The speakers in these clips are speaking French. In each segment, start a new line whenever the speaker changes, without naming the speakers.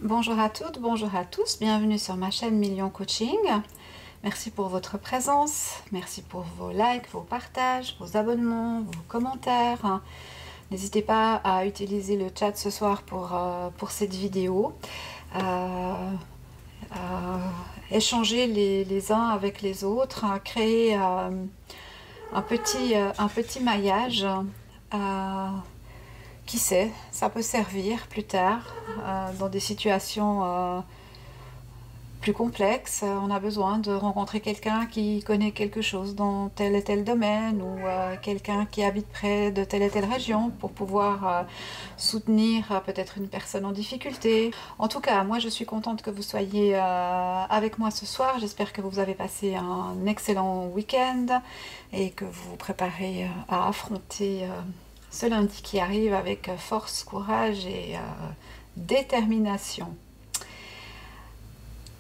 Bonjour à toutes, bonjour à tous, bienvenue sur ma chaîne Million Coaching. Merci pour votre présence, merci pour vos likes, vos partages, vos abonnements, vos commentaires. N'hésitez pas à utiliser le chat ce soir pour cette vidéo, à échanger les uns avec les autres, à créer un petit maillage. Qui sait, ça peut servir plus tard dans des situations plus complexes. On a besoin de rencontrer quelqu'un qui connaît quelque chose dans tel et tel domaine ou quelqu'un qui habite près de telle et telle région pour pouvoir soutenir peut-être une personne en difficulté. En tout cas, moi je suis contente que vous soyez avec moi ce soir. J'espère que vous avez passé un excellent week-end et que vous vous préparez à affronter ce lundi qui arrive avec force, courage et détermination.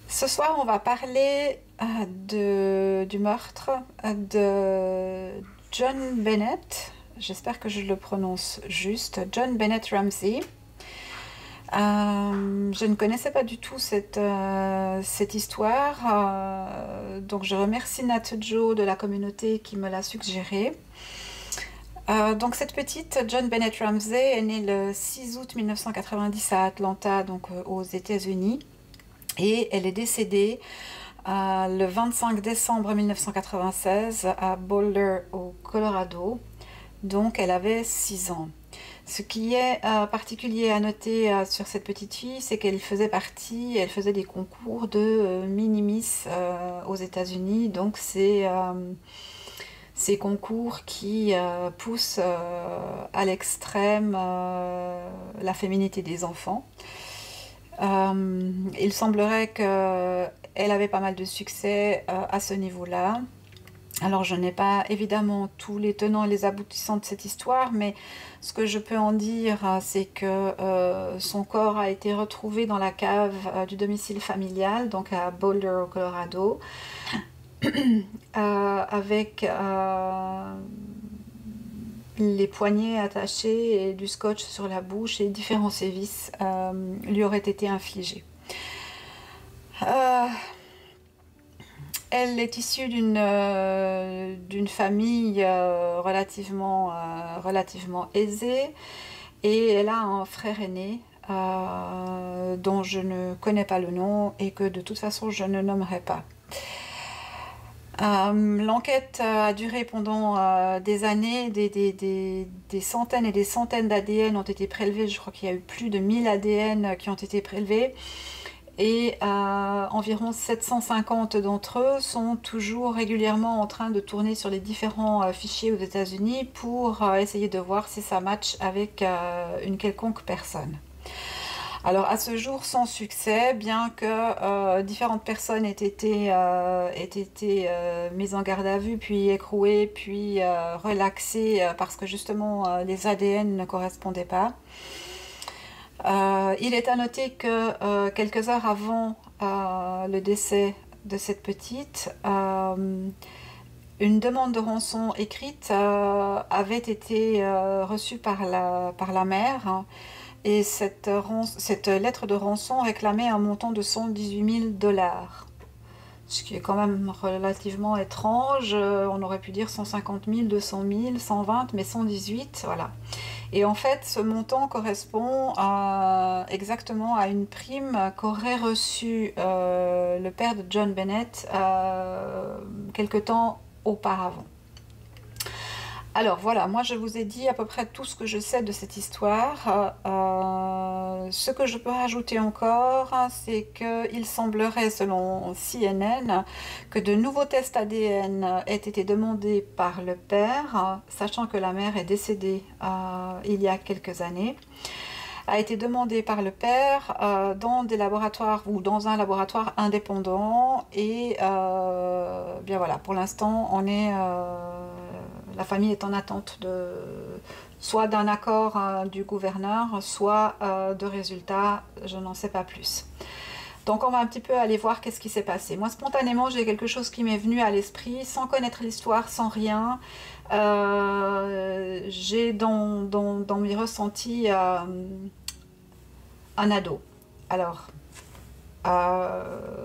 Ce soir, on va parler du meurtre de John Bennett. J'espère que je le prononce juste. John Bennett Ramsey. Je ne connaissais pas du tout cette histoire. Donc je remercie Nat Joe de la communauté qui me l'a suggéré. Donc cette petite John Bennett Ramsey est née le 6 août 1990 à Atlanta, donc aux États-Unis, et elle est décédée le 25 décembre 1996 à Boulder au Colorado. Donc elle avait 6 ans. Ce qui est particulier à noter sur cette petite fille, c'est qu'elle faisait des concours de mini-miss aux États-Unis. Donc c'est ces concours qui poussent à l'extrême la féminité des enfants. Il semblerait qu'elle avait pas mal de succès à ce niveau-là. Alors je n'ai pas évidemment tous les tenants et les aboutissants de cette histoire, mais ce que je peux en dire, c'est que son corps a été retrouvé dans la cave du domicile familial, donc à Boulder au Colorado. Avec les poignets attachés et du scotch sur la bouche et différents sévices lui auraient été infligés. Elle est issue d'une famille relativement aisée et elle a un frère aîné dont je ne connais pas le nom et que de toute façon je ne nommerai pas. L'enquête a duré pendant des années, des centaines et des centaines d'ADN ont été prélevés. Je crois qu'il y a eu plus de 1000 ADN qui ont été prélevés et environ 750 d'entre eux sont toujours régulièrement en train de tourner sur les différents fichiers aux États-Unis pour essayer de voir si ça match avec une quelconque personne. Alors à ce jour sans succès, bien que différentes personnes aient été mises en garde à vue, puis écrouées, puis relaxées parce que justement les ADN ne correspondaient pas. Il est à noter que quelques heures avant le décès de cette petite, une demande de rançon écrite avait été reçue par la mère. Hein. Et cette lettre de rançon réclamait un montant de 118 000 $. Ce qui est quand même relativement étrange. On aurait pu dire 150 000, 200 000, 120, mais 118, voilà. Et en fait, ce montant correspond exactement à une prime qu'aurait reçue le père de John Bennett quelque temps auparavant. Alors voilà, moi je vous ai dit à peu près tout ce que je sais de cette histoire. Ce que je peux rajouter encore, c'est qu'il semblerait, selon CNN, que de nouveaux tests ADN aient été demandés par le père, sachant que la mère est décédée il y a quelques années, a été demandé par le père dans des laboratoires ou dans un laboratoire indépendant. Et bien voilà, pour l'instant, la famille est en attente soit d'un accord du gouverneur, soit de résultats, je n'en sais pas plus. Donc on va un petit peu aller voir qu'est-ce qui s'est passé. Moi spontanément j'ai quelque chose qui m'est venu à l'esprit, sans connaître l'histoire, sans rien. J'ai dans mes ressentis un ado. Alors,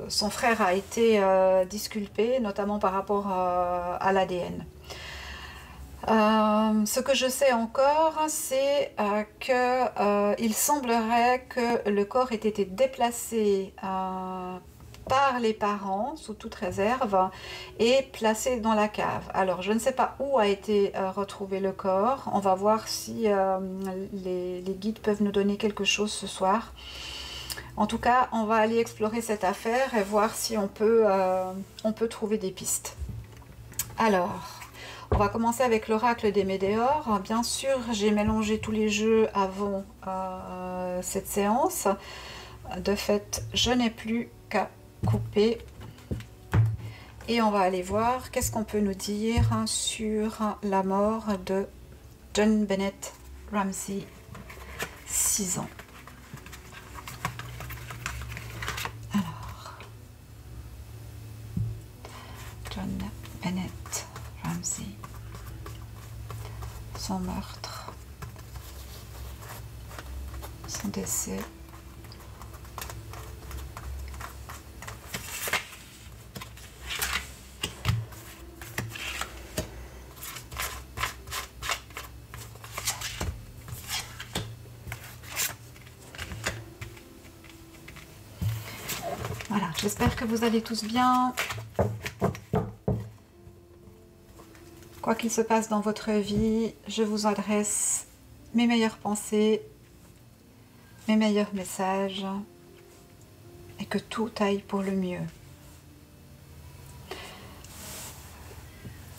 son frère a été disculpé, notamment par rapport à l'ADN. Ce que je sais encore, c'est qu'il semblerait que le corps ait été déplacé par les parents, sous toute réserve, et placé dans la cave. Alors, je ne sais pas où a été retrouvé le corps. On va voir si les guides peuvent nous donner quelque chose ce soir. En tout cas, on va aller explorer cette affaire et voir si on peut trouver des pistes. Alors, on va commencer avec l'oracle des Médéors. Bien sûr, j'ai mélangé tous les jeux avant cette séance. De fait, je n'ai plus qu'à couper. Et on va aller voir qu'est-ce qu'on peut nous dire sur la mort de John Bennett Ramsey, 6 ans. Alors, John Bennett Ramsey, son meurtre, son décès. Voilà, j'espère que vous allez tous bien. Quoi qu'il se passe dans votre vie, je vous adresse mes meilleures pensées, mes meilleurs messages, et que tout aille pour le mieux.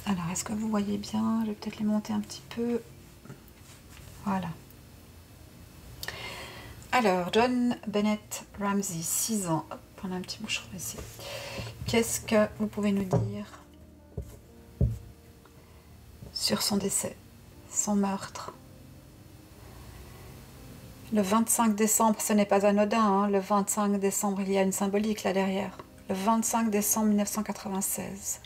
Alors, est-ce que vous voyez bien? Je vais peut-être les monter un petit peu. Voilà. Alors, John Bennett Ramsey, 6 ans. Hop, on a un petit bouchon ici. Qu'est-ce que vous pouvez nous dire sur son décès, son meurtre? Le 25 décembre, ce n'est pas anodin, hein. Le 25 décembre, il y a une symbolique là derrière. Le 25 décembre 1996.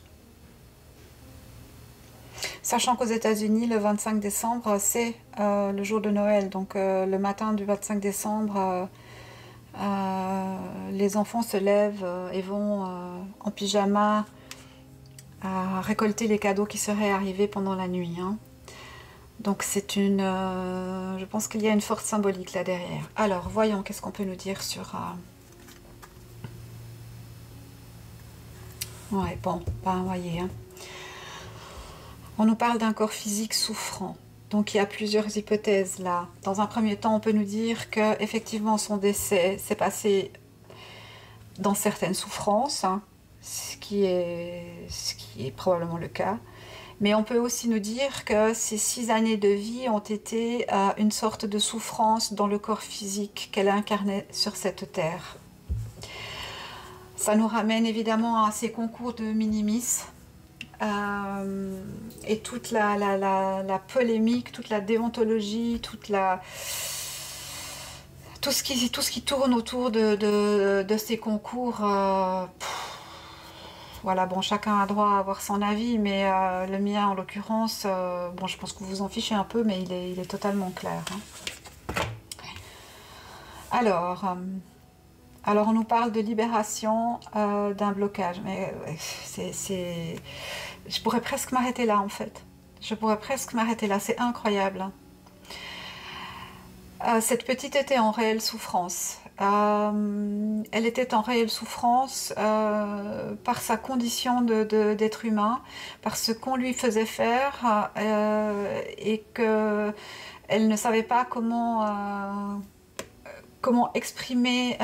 Sachant qu'aux États-Unis, le 25 décembre, c'est le jour de Noël. Donc le matin du 25 décembre, les enfants se lèvent et vont en pyjama récolter les cadeaux qui seraient arrivés pendant la nuit. Hein. Donc c'est une... je pense qu'il y a une forte symbolique là derrière. Alors, voyons, qu'est-ce qu'on peut nous dire sur... Ouais, bon, ben, voyez, hein. On nous parle d'un corps physique souffrant. Donc il y a plusieurs hypothèses là. Dans un premier temps, on peut nous dire que effectivement son décès s'est passé dans certaines souffrances, hein, ce qui est probablement le cas. Mais on peut aussi nous dire que ces 6 années de vie ont été une sorte de souffrance dans le corps physique qu'elle a incarné sur cette terre. Ça nous ramène évidemment à ces concours de minimis. Et toute la polémique, toute la déontologie, tout ce qui tourne autour de ces concours. Voilà, bon, chacun a droit à avoir son avis, mais le mien en l'occurrence, bon, je pense que vous vous en fichez un peu, mais il est totalement clair. Hein. Alors, on nous parle de libération d'un blocage, mais je pourrais presque m'arrêter là en fait. Je pourrais presque m'arrêter là, c'est incroyable. Cette petite était en réelle souffrance. Elle était en réelle souffrance par sa condition d'être humain, par ce qu'on lui faisait faire et qu'elle ne savait pas comment exprimer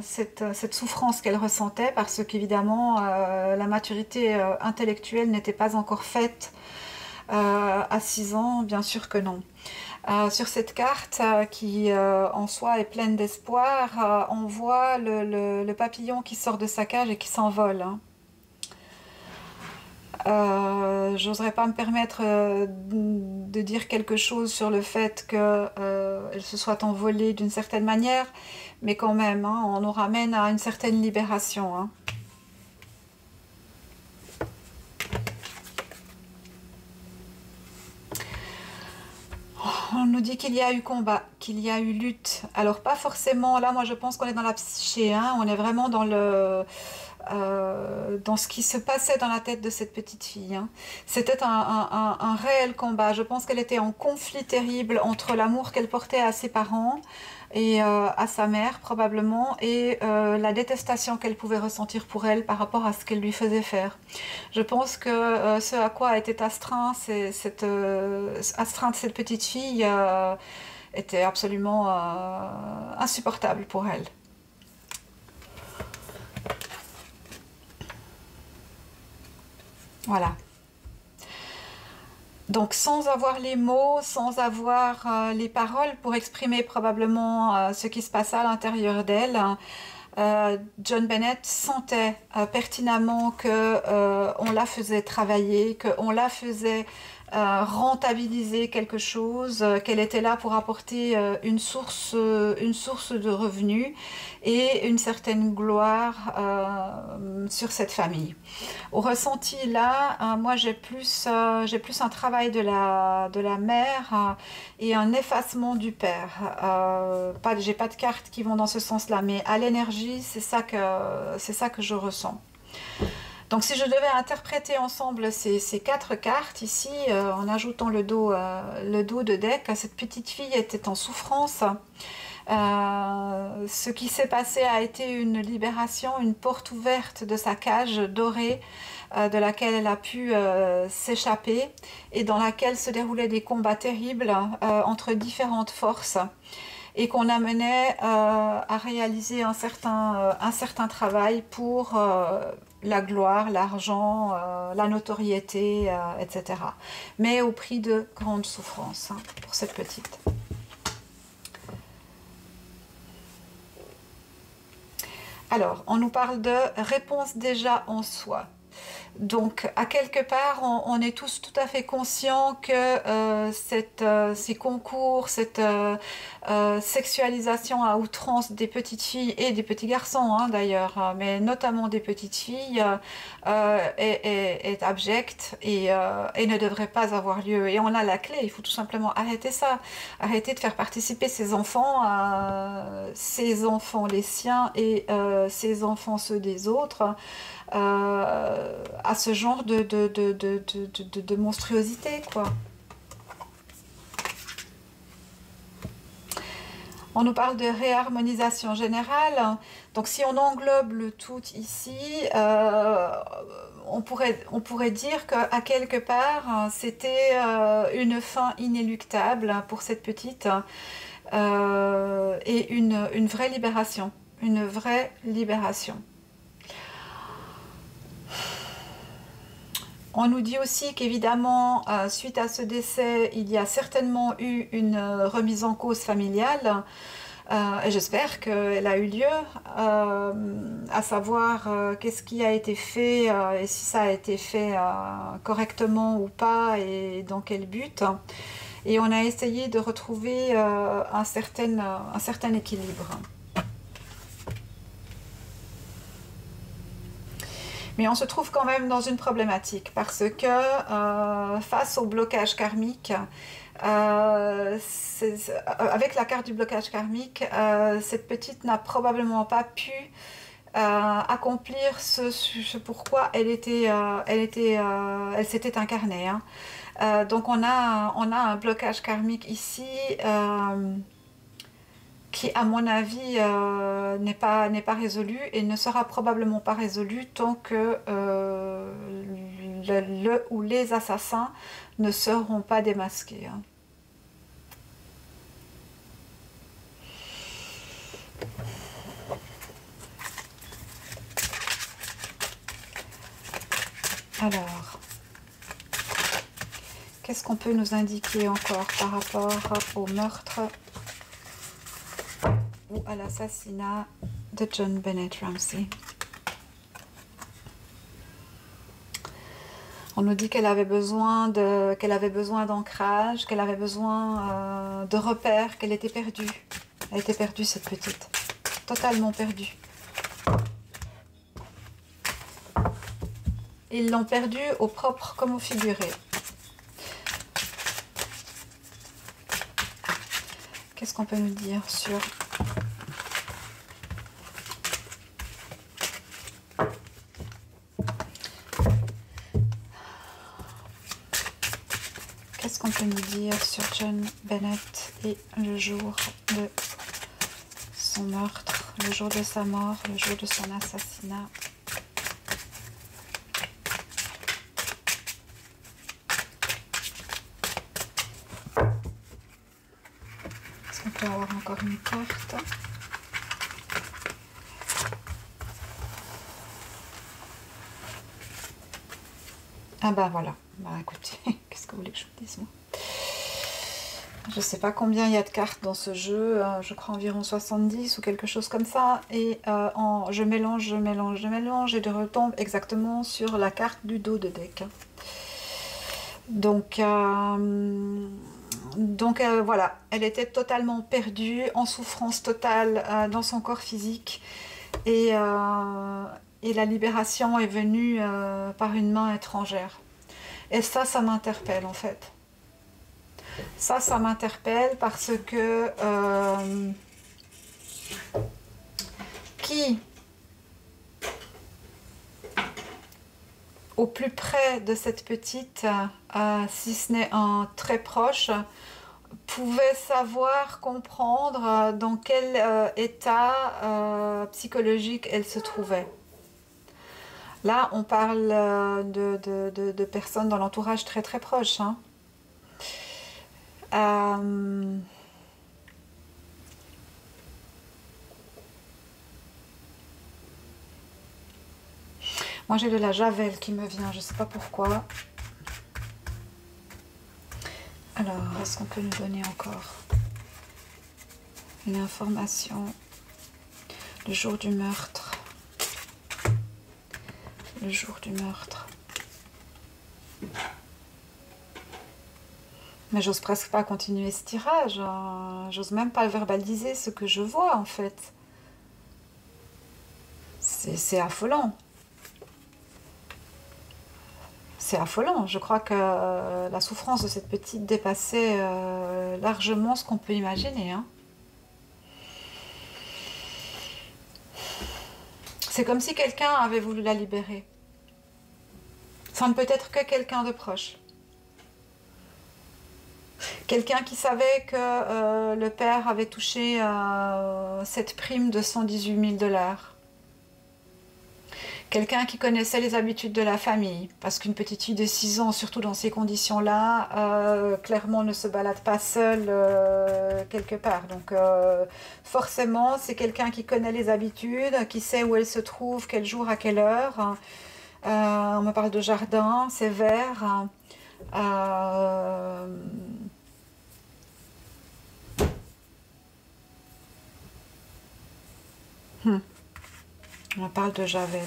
cette souffrance qu'elle ressentait, parce qu'évidemment la maturité intellectuelle n'était pas encore faite à 6 ans, bien sûr que non. Sur cette carte qui en soi est pleine d'espoir, on voit le papillon qui sort de sa cage et qui s'envole. Hein. J'oserais pas me permettre de dire quelque chose sur le fait qu'elle se soit envolée d'une certaine manière, mais quand même, hein, on nous ramène à une certaine libération. Hein. On nous dit qu'il y a eu combat, qu'il y a eu lutte. Alors pas forcément, là moi je pense qu'on est dans la psyché, hein, on est vraiment dans ce qui se passait dans la tête de cette petite fille, hein. C'était un réel combat. Je pense qu'elle était en conflit terrible entre l'amour qu'elle portait à ses parents et à sa mère probablement, et la détestation qu'elle pouvait ressentir pour elle par rapport à ce qu'elle lui faisait faire. Je pense que ce à quoi était astreinte cette petite fille était absolument insupportable pour elle. Voilà. Donc sans avoir les mots, sans avoir les paroles pour exprimer probablement ce qui se passait à l'intérieur d'elle, Joan Bennett sentait pertinemment que on la faisait travailler, qu'on la faisait rentabiliser quelque chose, qu'elle était là pour apporter une source de revenus et une certaine gloire sur cette famille. Au ressenti là, moi j'ai plus un travail de la mère et un effacement du père. J'ai pas de cartes qui vont dans ce sens-là, mais à l'énergie, c'est ça que je ressens. Donc si je devais interpréter ensemble ces 4 cartes ici, en ajoutant le dos de deck, cette petite fille était en souffrance. Ce qui s'est passé a été une libération, une porte ouverte de sa cage dorée, de laquelle elle a pu s'échapper et dans laquelle se déroulaient des combats terribles entre différentes forces, et qu'on amenait à réaliser un certain travail pour la gloire, l'argent, la notoriété, etc. Mais au prix de grandes souffrances, hein, pour cette petite. Alors, on nous parle de réponse déjà en soi. Donc, à quelque part, on est tous tout à fait conscients que ces concours, cette sexualisation à outrance des petites filles et des petits garçons, hein, d'ailleurs, mais notamment des petites filles, est abjecte et ne devrait pas avoir lieu. Et on a la clé, il faut tout simplement arrêter ça, arrêter de faire participer ces enfants les siens et ces enfants ceux des autres, à ce genre de monstruosité, quoi. On nous parle de réharmonisation générale. Donc si on englobe le tout ici, on pourrait dire qu'à quelque part, c'était une fin inéluctable pour cette petite, et une vraie libération. Une vraie libération. On nous dit aussi qu'évidemment, suite à ce décès, il y a certainement eu une remise en cause familiale, et j'espère qu'elle a eu lieu, à savoir qu'est-ce qui a été fait, et si ça a été fait correctement ou pas, et dans quel but. Et on a essayé de retrouver un certain équilibre. Mais on se trouve quand même dans une problématique parce que face au blocage karmique, avec la carte du blocage karmique, cette petite n'a probablement pas pu accomplir ce pourquoi elle s'était incarnée, hein. Donc on a un blocage karmique ici, qui à mon avis n'est pas résolu et ne sera probablement pas résolu tant que le ou les assassins ne seront pas démasqués, hein. Alors, qu'est-ce qu'on peut nous indiquer encore par rapport au meurtre ou à l'assassinat de Joan Bennett Ramsey? On nous dit qu'elle avait besoin d'ancrage, qu'elle avait besoin de repères, qu'elle était perdue. Elle était perdue, cette petite. Totalement perdue. Ils l'ont perdue au propre comme au figuré. Qu'est-ce qu'on peut nous dire sur... Qu'est-ce qu'on peut nous dire sur John Bennett et le jour de son meurtre, le jour de sa mort, le jour de son assassinat? Est-ce qu'on peut avoir encore une carte? Ah bah voilà, bah écoutez, qu'est-ce que vous voulez que je vous dise moi? Je sais pas combien il y a de cartes dans ce jeu, je crois environ 70 ou quelque chose comme ça, et je mélange, je mélange, je mélange, et je retombe exactement sur la carte du dos de deck. Donc voilà, elle était totalement perdue, en souffrance totale dans son corps physique, et la libération est venue par une main étrangère. Et ça m'interpelle en fait. Ça m'interpelle parce que qui, au plus près de cette petite, si ce n'est un très proche, pouvait savoir, comprendre dans quel état psychologique elle se trouvait. Là, on parle de personnes dans l'entourage très très proche. Hein. Moi, j'ai de la javel qui me vient, je ne sais pas pourquoi. Alors, est-ce qu'on peut nous donner encore une information? Le jour du meurtre. Le jour du meurtre. Mais j'ose presque pas continuer ce tirage. J'ose même pas verbaliser ce que je vois en fait. C'est affolant. C'est affolant. Je crois que la souffrance de cette petite dépassait largement ce qu'on peut imaginer. Hein. C'est comme si quelqu'un avait voulu la libérer. Ça ne peut être que quelqu'un de proche. Quelqu'un qui savait que le père avait touché cette prime de 118 000 $. Quelqu'un qui connaissait les habitudes de la famille, parce qu'une petite fille de 6 ans, surtout dans ces conditions-là, clairement ne se balade pas seule quelque part. Donc forcément, c'est quelqu'un qui connaît les habitudes, qui sait où elle se trouve, quel jour, à quelle heure. On me parle de jardin, c'est vert. On parle de javel.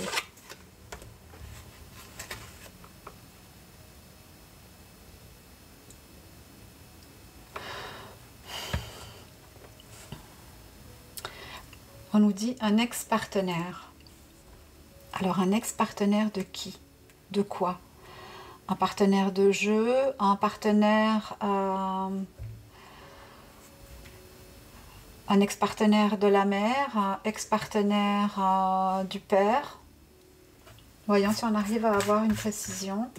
On nous dit un ex-partenaire. Alors un ex-partenaire de qui? De quoi? Un partenaire de jeu? Un partenaire... un ex-partenaire de la mère? Un ex-partenaire du père? Voyons si on arrive à avoir une précision.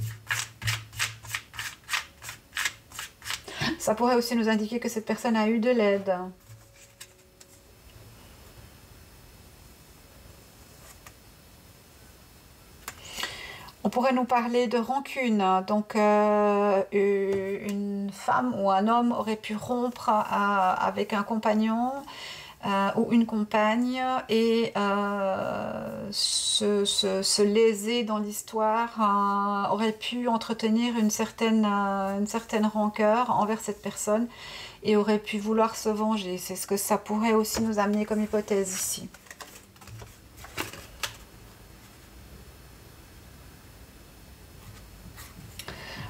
Ça pourrait aussi nous indiquer que cette personne a eu de l'aide. On pourrait nous parler de rancune, donc une femme ou un homme aurait pu rompre avec un compagnon ou une compagne et se léser dans l'histoire, aurait pu entretenir une certaine rancœur envers cette personne et aurait pu vouloir se venger. C'est ce que ça pourrait aussi nous amener comme hypothèse ici.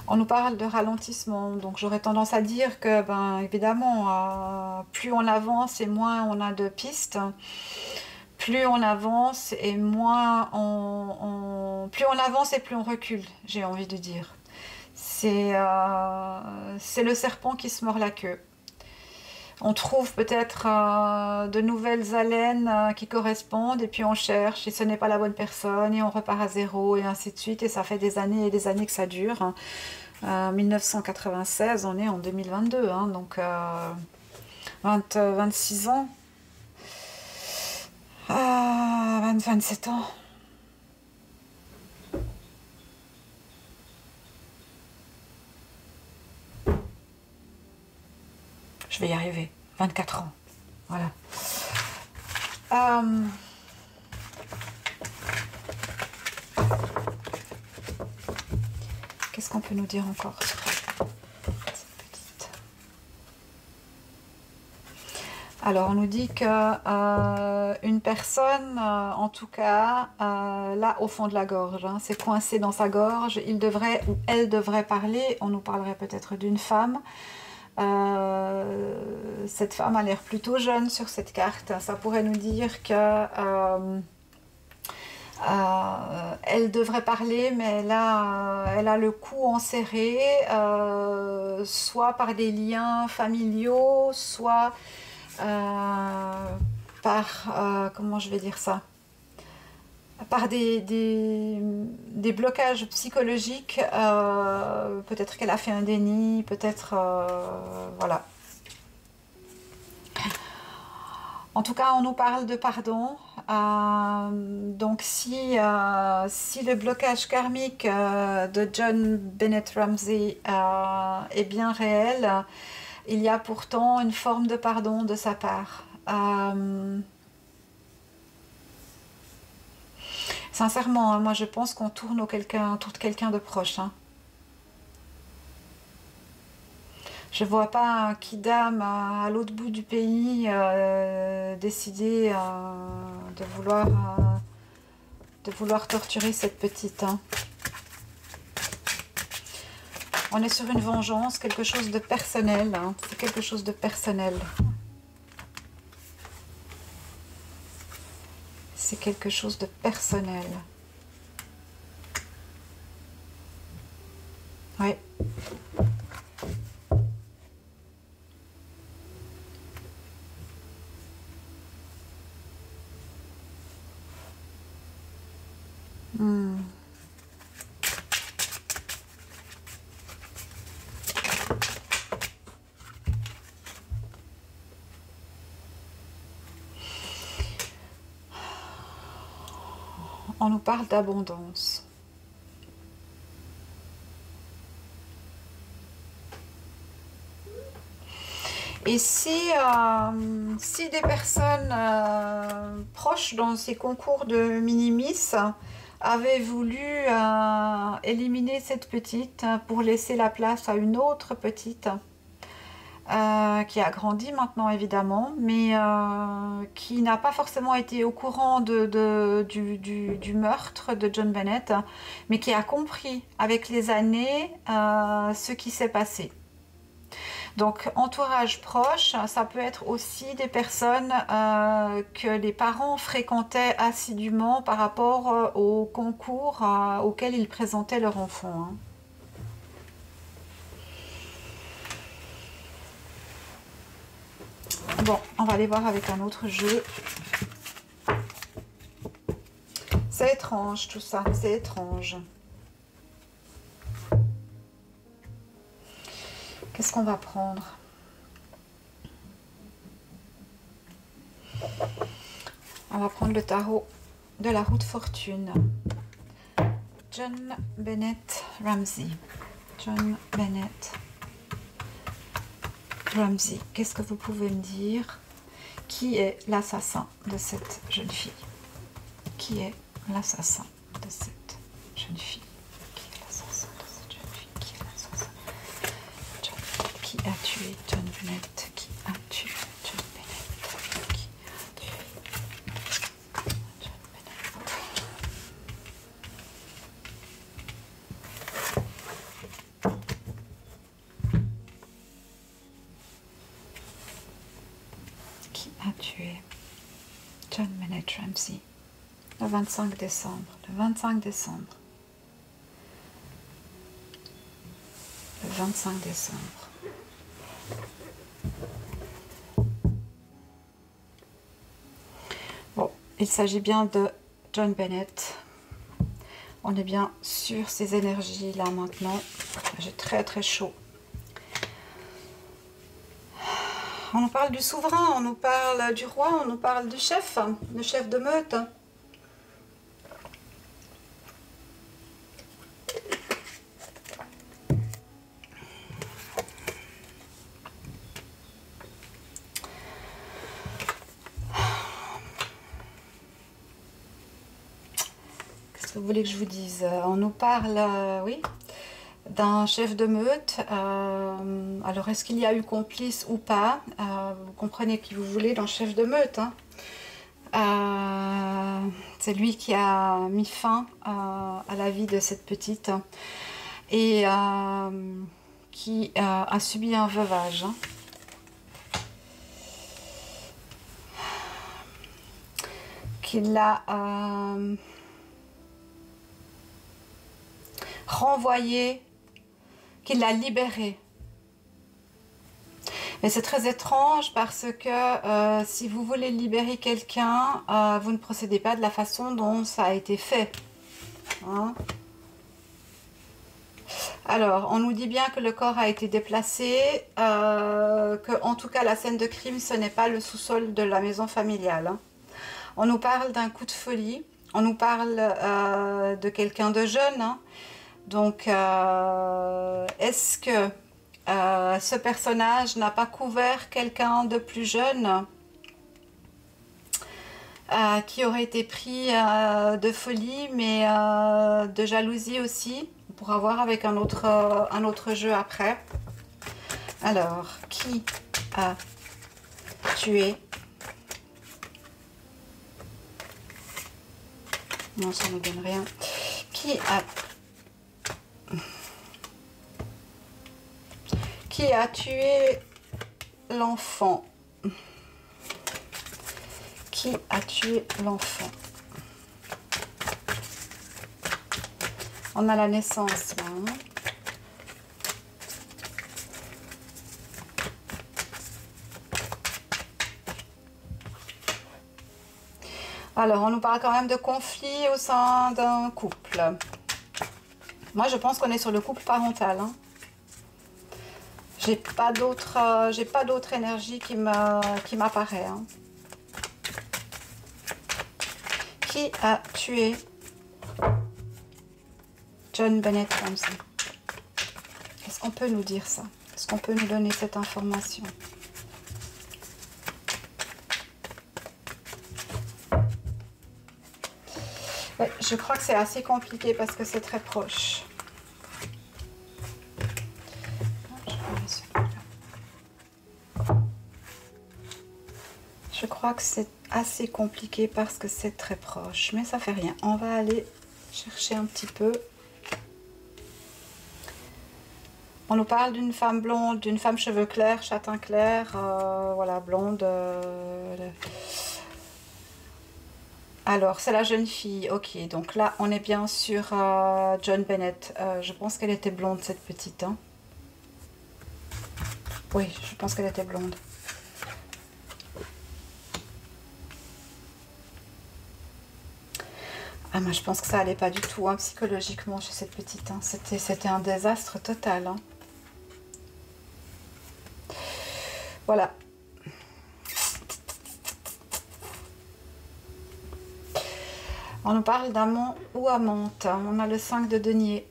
On nous parle de ralentissement, donc j'aurais tendance à dire que, ben, évidemment, plus on avance et moins on a de pistes, plus on avance et moins plus on avance et plus on recule, j'ai envie de dire. C'est le serpent qui se mord la queue. On trouve peut-être de nouvelles haleines qui correspondent et puis on cherche et ce n'est pas la bonne personne et on repart à zéro et ainsi de suite et ça fait des années et des années que ça dure. 1996, on est en 2022, hein, donc 26 ans, 27 ans. Je vais y arriver. 24 ans. Voilà. Qu'est-ce qu'on peut nous dire encore sur cette petite... Alors, on nous dit que une personne, en tout cas, là, au fond de la gorge, hein, c'est coincé dans sa gorge, il devrait ou elle devrait parler. On nous parlerait peut-être d'une femme. Cette femme a l'air plutôt jeune sur cette carte. Ça pourrait nous dire que elle devrait parler, mais là, elle a le cou enserré, soit par des liens familiaux, soit par, comment je vais dire ça, par des blocages psychologiques. Peut-être qu'elle a fait un déni, peut-être, voilà. En tout cas, on nous parle de pardon. Donc, si le blocage karmique de John Bennett Ramsey est bien réel, il y a pourtant une forme de pardon de sa part. Sincèrement, hein, moi je pense qu'on tourne autour de quelqu'un de proche. Hein. Je vois pas un kidam à l'autre bout du pays décider de vouloir torturer cette petite. Hein. On est sur une vengeance, quelque chose de personnel. Hein. C'est quelque chose de personnel. C'est quelque chose de personnel. Oui. On nous parle d'abondance. Et si des personnes proches dans ces concours de mini-miss avaient voulu éliminer cette petite pour laisser la place à une autre petite qui a grandi maintenant évidemment, mais qui n'a pas forcément été au courant du meurtre de John Bennett, mais qui a compris avec les années ce qui s'est passé. Donc, entourage proche, ça peut être aussi des personnes que les parents fréquentaient assidûment par rapport aux concours auxquels ils présentaient leur enfant. Hein. Bon, on va aller voir avec un autre jeu. C'est étrange tout ça, c'est étrange. Qu'est-ce qu'on va prendre? On va prendre le tarot de la roue de fortune. John Bennett Ramsey. John Bennett Ramsey. Qu'est-ce que vous pouvez me dire? Qui est l'assassin de cette jeune fille? Qui est l'assassin de cette jeune fille? Qui est l'assassin de cette jeune fille? Qui est l'assassin? Qui a tué John Bennett? Qui a tué John Bennett? Qui a tué John Bennett? Qui a tué John Bennett Ramsey? Le 25 décembre. Le 25 décembre. Le 25 décembre. Il s'agit bien de John Bennett. On est bien sur ces énergies là maintenant. J'ai très très chaud. On nous parle du souverain, on nous parle du roi, on nous parle du chef, le chef de meute. Qu'est-ce que vous voulez que je vous dise? On nous parle, oui, d'un chef de meute. Alors, est-ce qu'il y a eu complice ou pas? Vous comprenez qui vous voulez dans le chef de meute, hein. C'est lui qui a mis fin à la vie de cette petite et qui a subi un veuvage, hein. Qui l'a renvoyé, qui l'a libéré. Mais c'est très étrange parce que si vous voulez libérer quelqu'un, vous ne procédez pas de la façon dont ça a été fait, hein. Alors, on nous dit bien que le corps a été déplacé, que en tout cas la scène de crime, ce n'est pas le sous-sol de la maison familiale, hein. On nous parle d'un coup de folie, on nous parle de quelqu'un de jeune, hein. Donc, est-ce que ce personnage n'a pas couvert quelqu'un de plus jeune qui aurait été pris de folie, mais de jalousie aussi? On pourra voir avec un autre jeu après. Alors, qui a tué? Non, ça ne donne rien. Qui a tué l'enfant? Qui a tué l'enfant? On a la naissance là, hein. Alors, on nous parle quand même de conflit au sein d'un couple. Moi, je pense qu'on est sur le couple parental, hein. J'ai pas d'autre énergie qui m'apparaît, hein. Qui a tué John Bennett Ramsey? Est-ce qu'on peut nous dire ça? Est-ce qu'on peut nous donner cette information? Ouais, je crois que c'est assez compliqué parce que c'est très proche. Je crois que c'est assez compliqué parce que c'est très proche, mais ça fait rien. On va aller chercher un petit peu. On nous parle d'une femme blonde, d'une femme cheveux clairs, châtain clair, voilà, blonde. Alors, c'est la jeune fille, ok. Donc là, on est bien sur John Bennett. Je pense qu'elle était blonde, cette petite, hein. Oui, je pense qu'elle était blonde. Ah, moi, je pense que ça allait pas du tout, hein, psychologiquement, chez cette petite, hein. C'était un désastre total, hein. Voilà. On nous parle d'amant ou amante. On a le 5 de denier.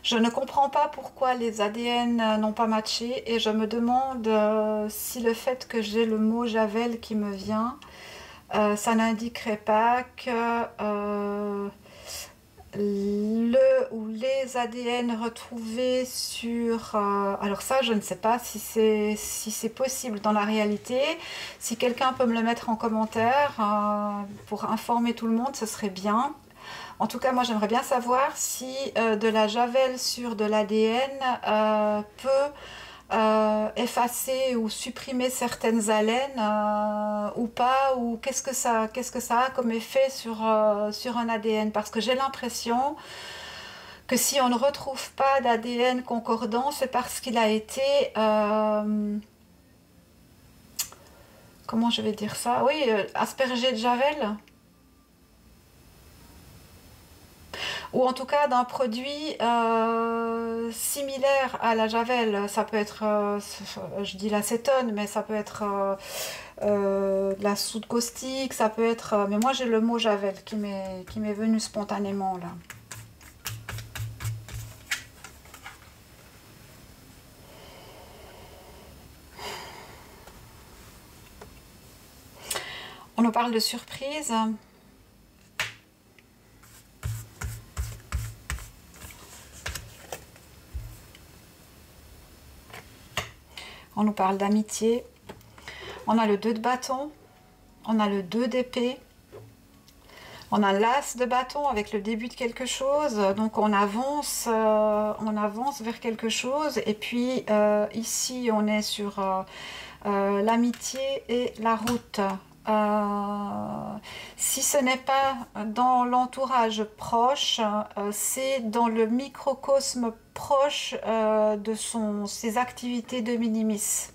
Je ne comprends pas pourquoi les ADN n'ont pas matché et je me demande si le fait que j'ai le mot Javel qui me vient, ça n'indiquerait pas que le ou les ADN retrouvés sur... alors ça, je ne sais pas si c'est possible dans la réalité. Si quelqu'un peut me le mettre en commentaire pour informer tout le monde, ce serait bien. En tout cas, moi, j'aimerais bien savoir si de la javel sur de l'ADN peut effacer ou supprimer certaines haleines ou pas, ou qu'est-ce que ça a comme effet sur un ADN, parce que j'ai l'impression que si on ne retrouve pas d'ADN concordant, c'est parce qu'il a été comment je vais dire ça? Oui, aspergé de javel. Ou en tout cas d'un produit similaire à la javel. Ça peut être, je dis l'acétone, mais ça peut être de la soude caustique, ça peut être... mais moi j'ai le mot javel qui m'est venu spontanément là. On nous parle de surprise. On nous parle d'amitié. On a le 2 de bâton. On a le 2 d'épée. On a l'as de bâton avec le début de quelque chose. Donc on avance vers quelque chose. Et puis ici, on est sur l'amitié et la route. Si ce n'est pas dans l'entourage proche, c'est dans le microcosme proche de ses activités de minimis.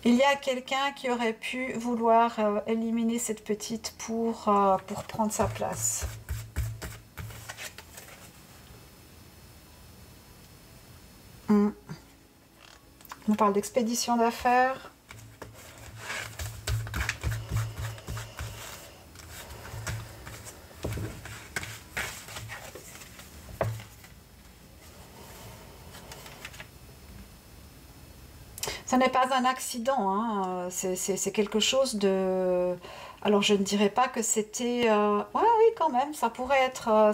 Il y a quelqu'un qui aurait pu vouloir éliminer cette petite pour prendre sa place. On parle d'expédition d'affaires. Ce n'est pas un accident, hein. C'est quelque chose de... Alors je ne dirais pas que c'était... Ouais, oui, quand même, ça pourrait être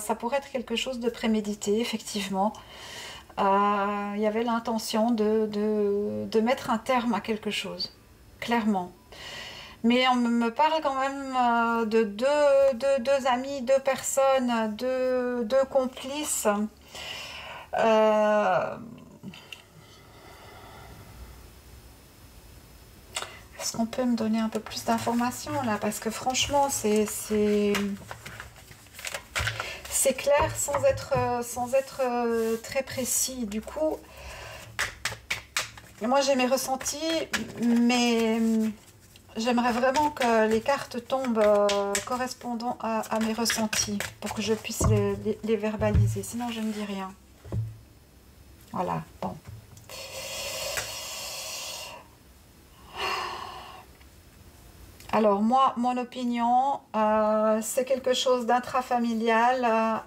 quelque chose de prémédité, effectivement. Il y avait l'intention de mettre un terme à quelque chose, clairement. Mais on me parle quand même de deux amis, deux personnes, deux complices. Est-ce qu'on peut me donner un peu plus d'informations là? Parce que franchement, c'est clair sans être très précis. Du coup, moi j'ai mes ressentis, mais j'aimerais vraiment que les cartes tombent correspondant à mes ressentis pour que je puisse les verbaliser. Sinon, je ne dis rien. Voilà, bon. Alors moi, mon opinion, c'est quelque chose d'intrafamilial.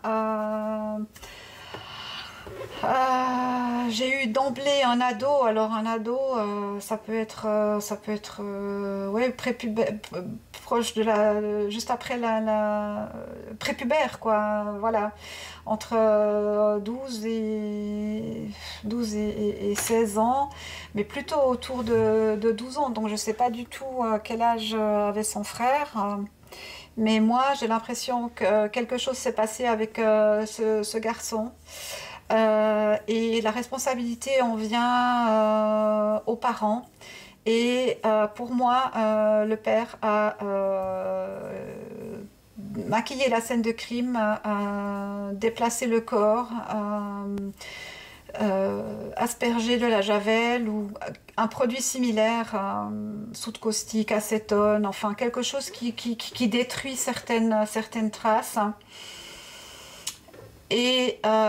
J'ai eu d'emblée un ado. Alors un ado, ça peut être, ouais, proche de juste après la prépubère, quoi. Voilà, entre 12 et 16 ans, mais plutôt autour de 12 ans. Donc je sais pas du tout quel âge avait son frère. Mais moi, j'ai l'impression que quelque chose s'est passé avec ce garçon. Et la responsabilité en vient aux parents. Et pour moi, le père a maquillé la scène de crime, déplacé le corps, aspergé de la javel ou un produit similaire, soude caustique, acétone, enfin quelque chose qui détruit certaines traces. Et moi,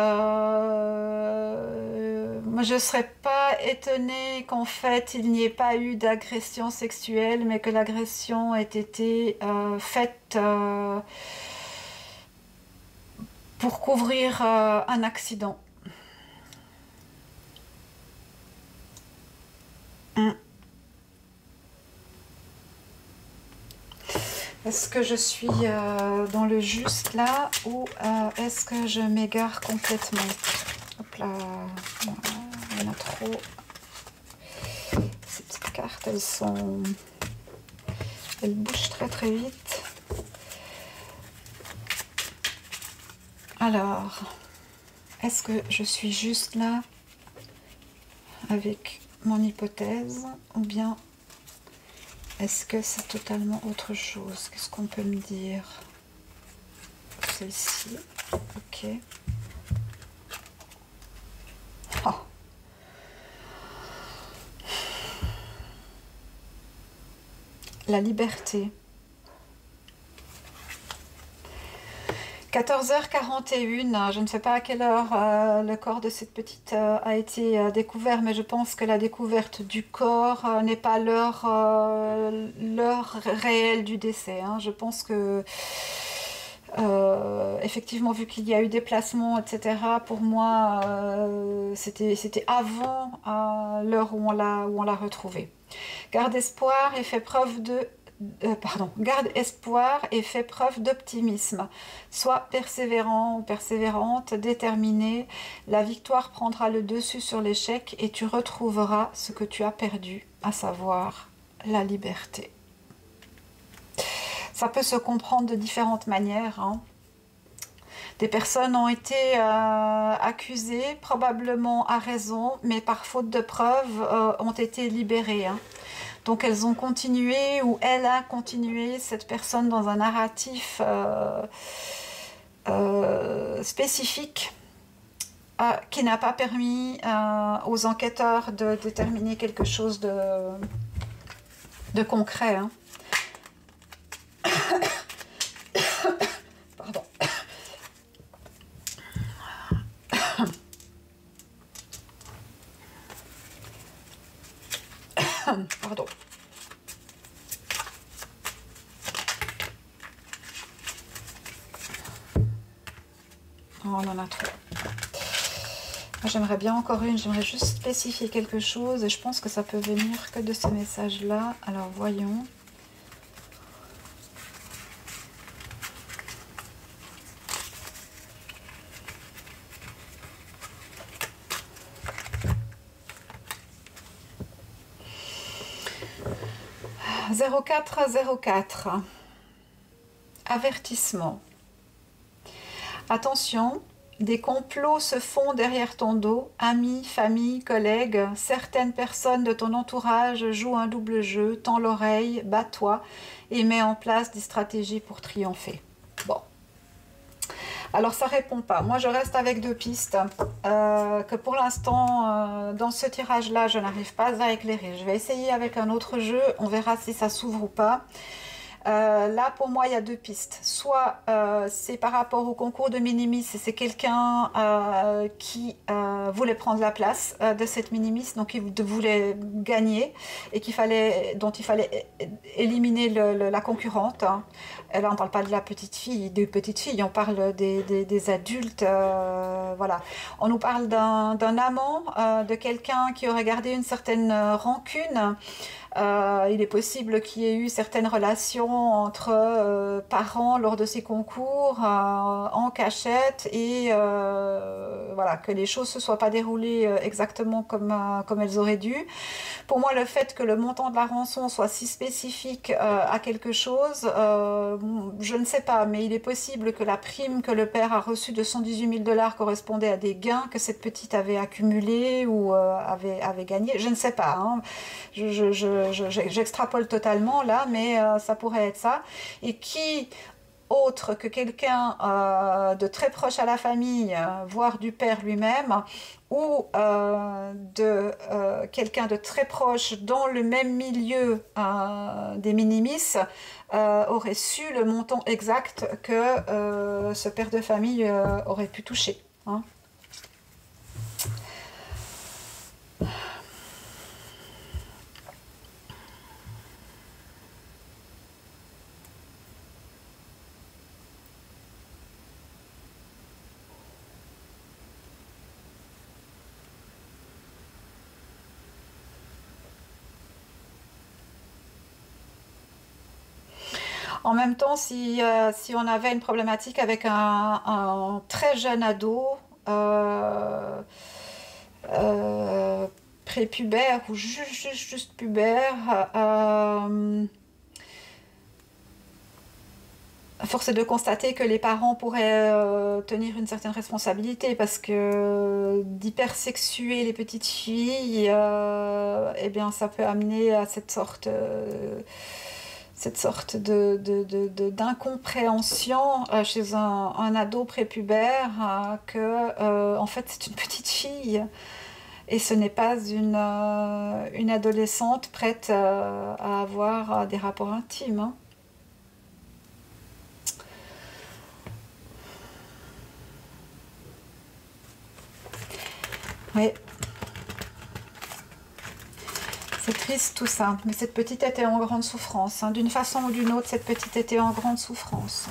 je ne serais pas étonnée qu'en fait, il n'y ait pas eu d'agression sexuelle, mais que l'agression ait été faite pour couvrir un accident. Est-ce que je suis dans le juste là ou est-ce que je m'égare complètement? Hop là, il y en a trop. Ces petites cartes, elles bougent très très vite. Alors, est-ce que je suis juste là avec mon hypothèse ou bien est-ce que c'est totalement autre chose? Qu'est-ce qu'on peut me dire? Celle-ci, ok. Oh. la liberté. 14h41, je ne sais pas à quelle heure le corps de cette petite a été découvert, mais je pense que la découverte du corps n'est pas l'heure réelle du décès, hein. Je pense que, effectivement, vu qu'il y a eu déplacement, etc., pour moi, c'était avant l'heure où on l'a retrouvé. Garde espoir et fait preuve de garde espoir et fais preuve d'optimisme. Sois persévérant ou persévérante, déterminé. La victoire prendra le dessus sur l'échec et tu retrouveras ce que tu as perdu, à savoir la liberté. Ça peut se comprendre de différentes manières, hein. Des personnes ont été accusées, probablement à raison, mais par faute de preuves, ont été libérées, hein. Donc elles ont continué, ou elle a continué, cette personne, dans un narratif spécifique qui n'a pas permis aux enquêteurs de déterminer quelque chose de concret, hein. Pardon. Pardon. Oh, on en a trop. J'aimerais bien encore une, j'aimerais juste spécifier quelque chose et je pense que ça peut venir que de ce message-là. Alors voyons. « 0404 » Avertissement. Attention, des complots se font derrière ton dos, amis, famille, collègues, certaines personnes de ton entourage jouent un double jeu, tends l'oreille, bats-toi et mets en place des stratégies pour triompher. Bon. Alors ça répond pas. Moi je reste avec deux pistes que pour l'instant dans ce tirage là je n'arrive pas à éclairer. Je vais essayer avec un autre jeu, on verra si ça s'ouvre ou pas. Là pour moi il y a deux pistes, soit c'est par rapport au concours de Minimis et c'est quelqu'un qui voulait prendre la place de cette Minimis, donc il voulait gagner et dont il fallait éliminer la concurrente, hein. Et là on ne parle pas de la petite fille, on parle des adultes, voilà. On nous parle d'un amant, de quelqu'un qui aurait gardé une certaine rancune. Il est possible qu'il y ait eu certaines relations entre parents lors de ces concours en cachette et voilà, que les choses ne se soient pas déroulées exactement comme elles auraient dû. Pour moi, le fait que le montant de la rançon soit si spécifique à quelque chose, je ne sais pas, mais il est possible que la prime que le père a reçue de 118 000 $ correspondait à des gains que cette petite avait accumulés ou avait gagnés. Je ne sais pas, hein. J'extrapole totalement là, mais ça pourrait être ça. Et qui, autre que quelqu'un de très proche à la famille, voire du père lui-même, ou de quelqu'un de très proche dans le même milieu des Minimis, aurait su le montant exact que ce père de famille aurait pu toucher, hein. En même temps, si on avait une problématique avec un très jeune ado, prépubère ou juste pubère, force est de constater que les parents pourraient tenir une certaine responsabilité parce que d'hypersexuer les petites filles, eh bien, ça peut amener à cette sorte d'incompréhension chez un ado prépubère que en fait c'est une petite fille Et ce n'est pas une adolescente prête à avoir des rapports intimes, hein. Oui. C'est triste tout ça, mais cette petite était en grande souffrance, hein. D'une façon ou d'une autre, cette petite était en grande souffrance.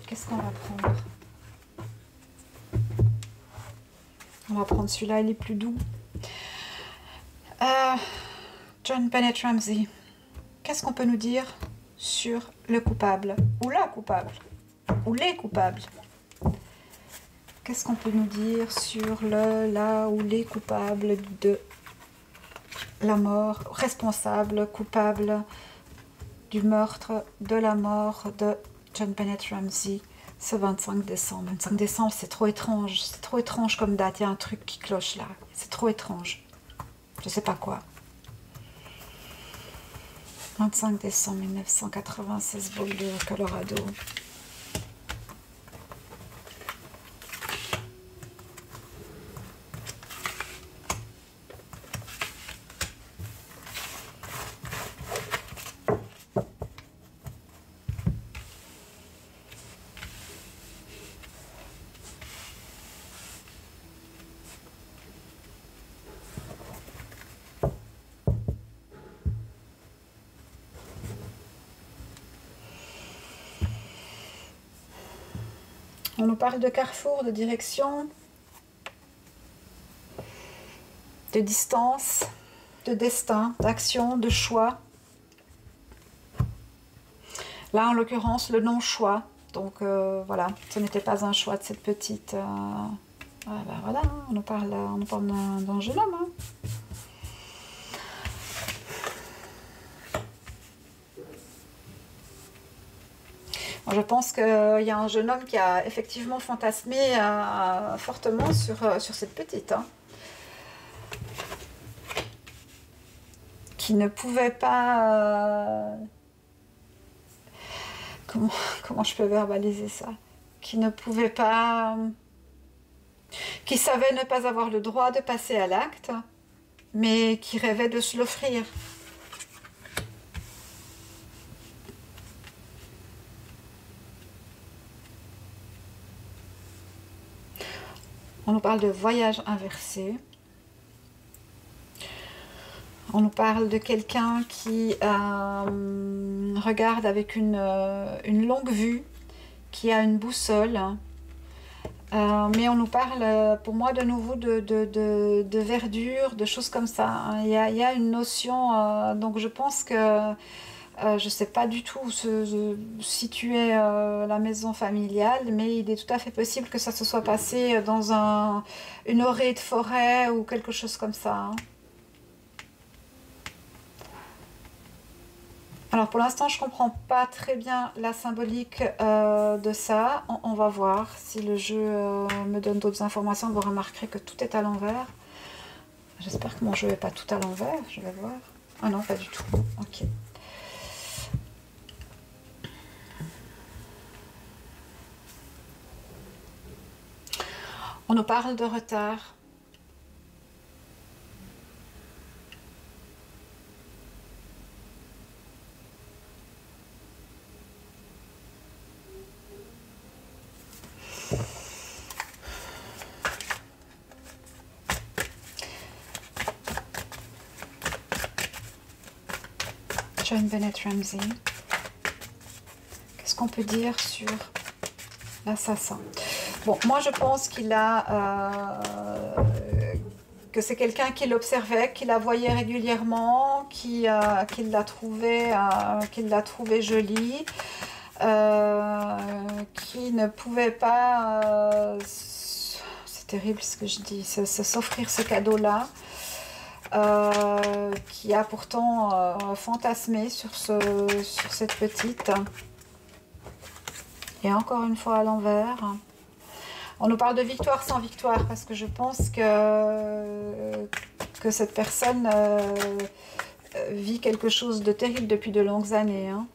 Qu'est-ce qu'on va prendre? On va prendre celui-là, il est plus doux. John Bennett Ramsey. Qu'est-ce qu'on peut nous dire sur le coupable? Ou la coupable? Ou les coupables? Qu'est-ce qu'on peut nous dire sur la ou les coupables de la mort, responsable, coupable du meurtre, de la mort de John Bennett Ramsey ce 25 décembre. 25 décembre, c'est trop étrange comme date, il y a un truc qui cloche là, c'est trop étrange. Je sais pas quoi. 25 décembre 1996, Boulder, Colorado. On nous parle de carrefour, de direction, de distance, de destin, d'action, de choix. Là, en l'occurrence, le non-choix. Donc voilà, ce n'était pas un choix de cette petite... ben voilà, hein, on nous parle d'un jeune homme. Hein. Je pense qu'il y a un jeune homme qui a effectivement fantasmé fortement sur cette petite. Hein, qui ne pouvait pas... comment je peux verbaliser ça? Qui ne pouvait pas... qui savait ne pas avoir le droit de passer à l'acte, mais qui rêvait de se l'offrir. On nous parle de voyage inversé. On nous parle de quelqu'un qui regarde avec une longue vue, qui a une boussole. Mais on nous parle, pour moi, de nouveau de verdure, de choses comme ça. Hein. Il y a une notion, donc je pense que je ne sais pas du tout où se situait la maison familiale, mais il est tout à fait possible que ça se soit passé dans une orée de forêt ou quelque chose comme ça. Hein. Alors pour l'instant, je ne comprends pas très bien la symbolique de ça. On va voir si le jeu me donne d'autres informations. Vous remarquerez que tout est à l'envers. J'espère que mon jeu n'est pas tout à l'envers. Je vais voir. Ah non, pas du tout. Ok. On nous parle de retard. John Bennett Ramsey. Qu'est-ce qu'on peut dire sur l'assassin? Bon, moi je pense qu'il a... que c'est quelqu'un qui l'observait, qui la voyait régulièrement, qui l'a trouvé jolie, qui ne pouvait pas... c'est terrible ce que je dis, s'offrir ce cadeau-là. Qui a pourtant fantasmé sur cette petite. Et encore une fois à l'envers. On nous parle de victoire sans victoire parce que je pense que cette personne vit quelque chose de terrible depuis de longues années. Hein.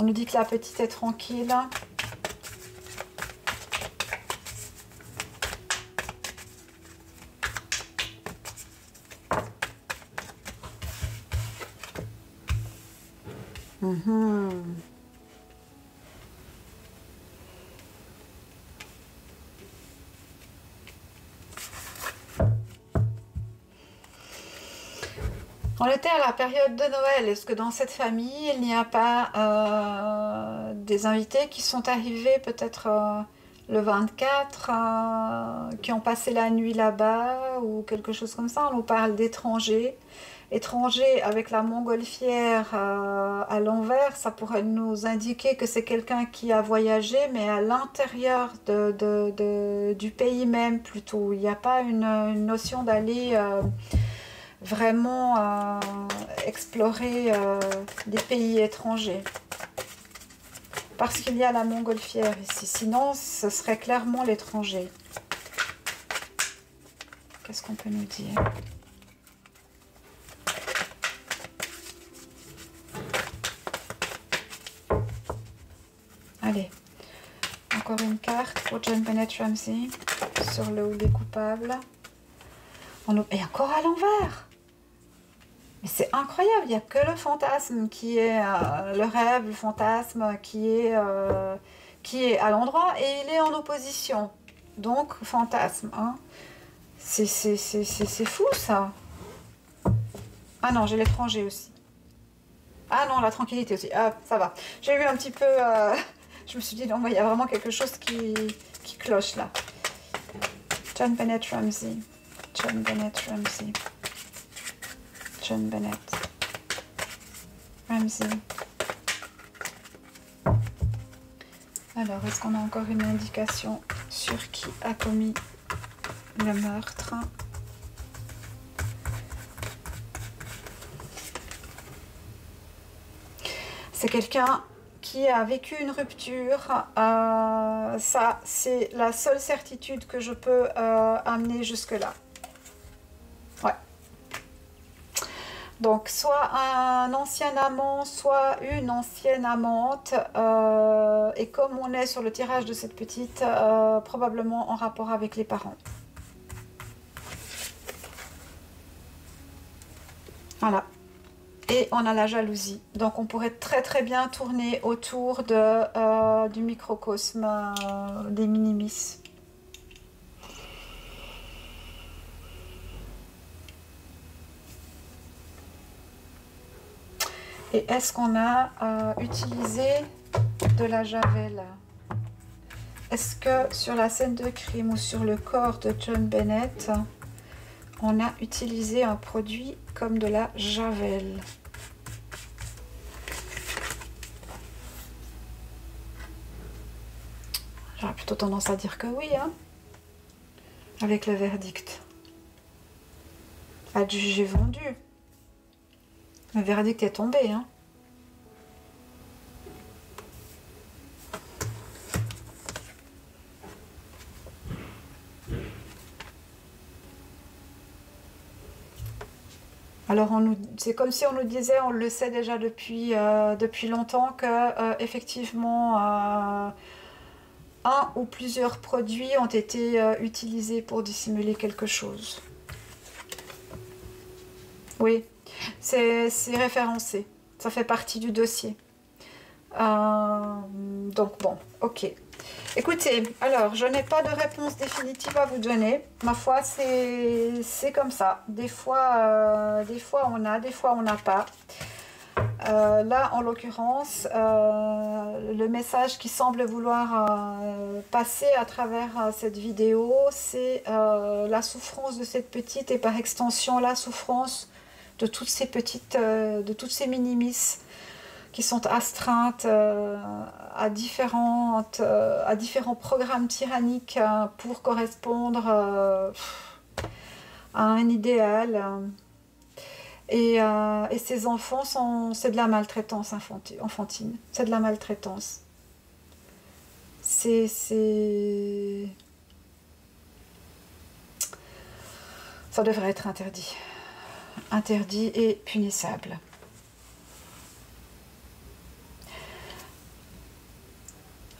On nous dit que la petite est tranquille. On était à la période de Noël. Est-ce que dans cette famille, il n'y a pas des invités qui sont arrivés peut-être le 24, qui ont passé la nuit là-bas ou quelque chose comme ça? On nous parle d'étrangers. Étrangers avec la montgolfière à l'envers, ça pourrait nous indiquer que c'est quelqu'un qui a voyagé, mais à l'intérieur du pays même plutôt. Il n'y a pas une notion d'aller vraiment explorer des pays étrangers. Parce qu'il y a la montgolfière ici. Sinon, ce serait clairement l'étranger. Qu'est-ce qu'on peut nous dire? Allez, encore une carte pour John Bennett Ramsey sur le hall des coupables. Et encore à l'envers. Mais c'est incroyable, il n'y a que le fantasme qui est le rêve, le fantasme qui est à l'endroit et il est en opposition. Donc, fantasme. Hein. C'est fou ça. Ah non, j'ai l'étranger aussi. Ah non, la tranquillité aussi. Ah, ça va. J'ai eu un petit peu... je me suis dit, non, il y a vraiment quelque chose qui cloche là. John Bennett Ramsey. John Bennett Ramsey. John Bennett Ramsey. Alors, est-ce qu'on a encore une indication sur qui a commis le meurtre? C'est quelqu'un qui a vécu une rupture. Ça, c'est la seule certitude que je peux amener jusque-là. Ouais. Donc, soit un ancien amant, soit une ancienne amante. Et comme on est sur le tirage de cette petite, probablement en rapport avec les parents. Voilà. Et on a la jalousie. Donc, on pourrait très très bien tourner autour du microcosme des minimis. Et est-ce qu'on a utilisé de la javel? Est-ce que sur la scène de crime ou sur le corps de John Bennett, on a utilisé un produit comme de la javel? J'aurais plutôt tendance à dire que oui, hein, avec le verdict. Adjugé vendu. Le verdict est tombé, hein. Alors, c'est comme si on nous disait, on le sait déjà depuis longtemps, que effectivement, un ou plusieurs produits ont été utilisés pour dissimuler quelque chose. Oui, c'est référencé. Ça fait partie du dossier. Donc bon, ok. Écoutez, alors, je n'ai pas de réponse définitive à vous donner. Ma foi, c'est comme ça. Des fois on a, des fois on n'a pas. Là, en l'occurrence, le message qui semble vouloir passer à travers cette vidéo, c'est la souffrance de cette petite et par extension la souffrance de toutes ces petites, de toutes ces minimis qui sont astreintes à différents programmes tyranniques pour correspondre à un idéal. Et ces enfants, c'est de la maltraitance enfantine. C'est de la maltraitance. Ça devrait être interdit. Interdit et punissable.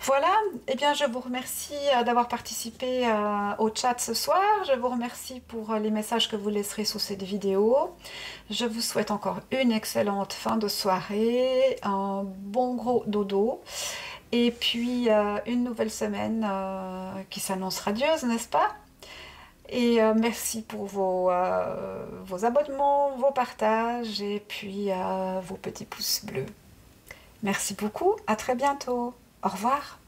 Voilà, eh bien je vous remercie d'avoir participé au chat ce soir. Je vous remercie pour les messages que vous laisserez sous cette vidéo. Je vous souhaite encore une excellente fin de soirée, un bon gros dodo, et puis une nouvelle semaine qui s'annonce radieuse, n'est-ce pas? Et merci pour vos abonnements, vos partages et puis vos petits pouces bleus. Merci beaucoup, à très bientôt. Au revoir.